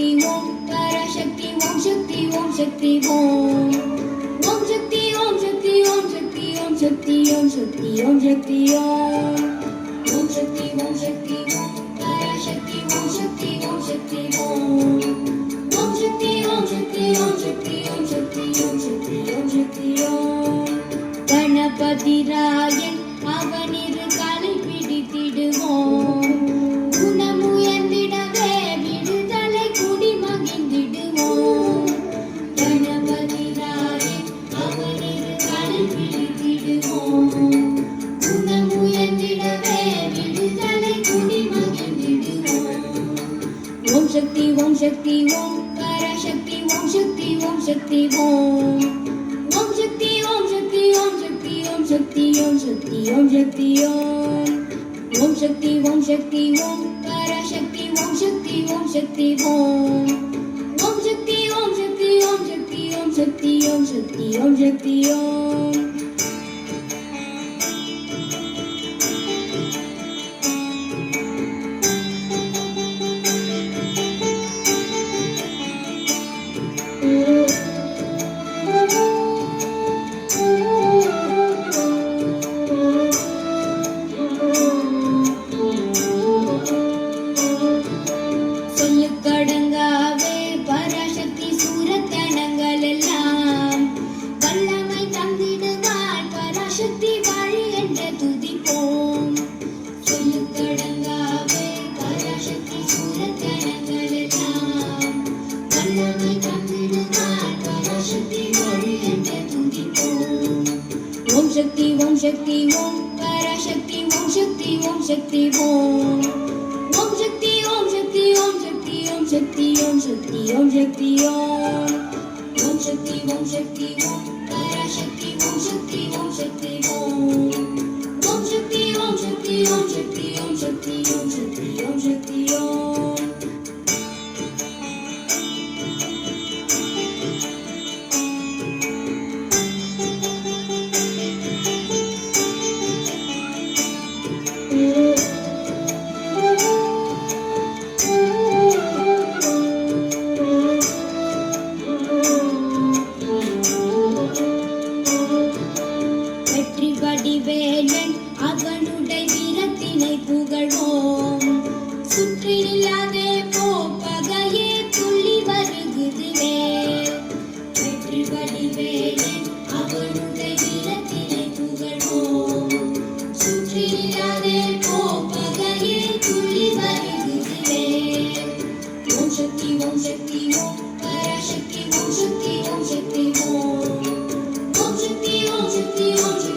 शक्ति ओम पराशक्ति ओम शक्ति ओम शक्ति ओम ओम शक्ति ओम शक्ति ओम शक्ति ओम शक्ति ओम शक्ति ओम शक्ति ओम ओम शक्ति ओम शक्ति ओम पराशक्ति ओम शक्ति ओम शक्ति ओम ओम शक्ति ओम शक्ति ओम शक्ति ओम शक्ति ओम शक्ति ओम शक्ति ओम गणपति रायन அவனிரு காலை பிடித்திடுவோம் குணமுயர்ந்திடவே விடுதலை குடி மகிழ்ந்திடுவோம் கணபதி ராயன் அவனிரு காலை பிடித்திடுவோம் குணமுயர்ந்திடவே விடுதலை குடி மகிழ்ந்திடுவோம் ஓம் சக்தி ஓம் சக்தி ஓம் பராசக்தி ஓம் சக்தி ஓம் சக்தி ஓம் ஓம் சக்தி ஓம் சக்தி ஓம் சக்தி ஓம் शक्ति ओम शक्ति ओम शक्ति ओम ओम शक्ति ओम शक्ति ओम पराशक्ति ओम शक्ति ओम शक्ति ओम ओम शक्ति ओम शक्ति ओम शक्ति ओम शक्ति ओम शक्ति ओम शक्ति ओम கடங்காவே பராசக்தி சூரத்தனங்கள் எல்லாம் வல்லமை தந்திடுவாள் பராசக்தி வாழி என்று துதிப்போம் சொல்லுக்கடங்காவே பராசக்தி சூரத்தனங்கள் எல்லாம் வல்லமை தந்திடுவாள் பராசக்தி வாழி என்று துதிப்போம் ஓம் சக்தி ஓம் சக்தி ஓம் பராசக்தி ஓம் சக்தி ஓம் சக்தி ஓம் ஓம் சக்தி ஓம் சக்தி ஓம் शक्ति ओम शक्ति ओम शक्ति ओम शक्ति ओम ओम शक्ति ओम शक्ति ओम पराशक्ति ओम शक्ति ओम शक्ति ओम ओम शक्ति ओम शक्ति ओम शक्ति ओम शक्ति ओम शक्ति ओम शक्ति ओम வேலன் அவனுடைய வீரத்தினை புகழ்வோம் சுற்றி நில்லாதே போ பகையே துள்ளி வருகுதுவே வெற்றி வடிவேலன் அவனுடைய வீரத்தினை புகழ்வோம் சுற்றி நில்லாதே போ பகையே துள்ளி வருகுதுவே ஓம் சக்தி ஓம் சக்தி ஓம் பராசக்தி ஓம் சக்தி ஓம் சக்தி ஓம் ஓம் சக்தி ஓம் சக்தி ஓம்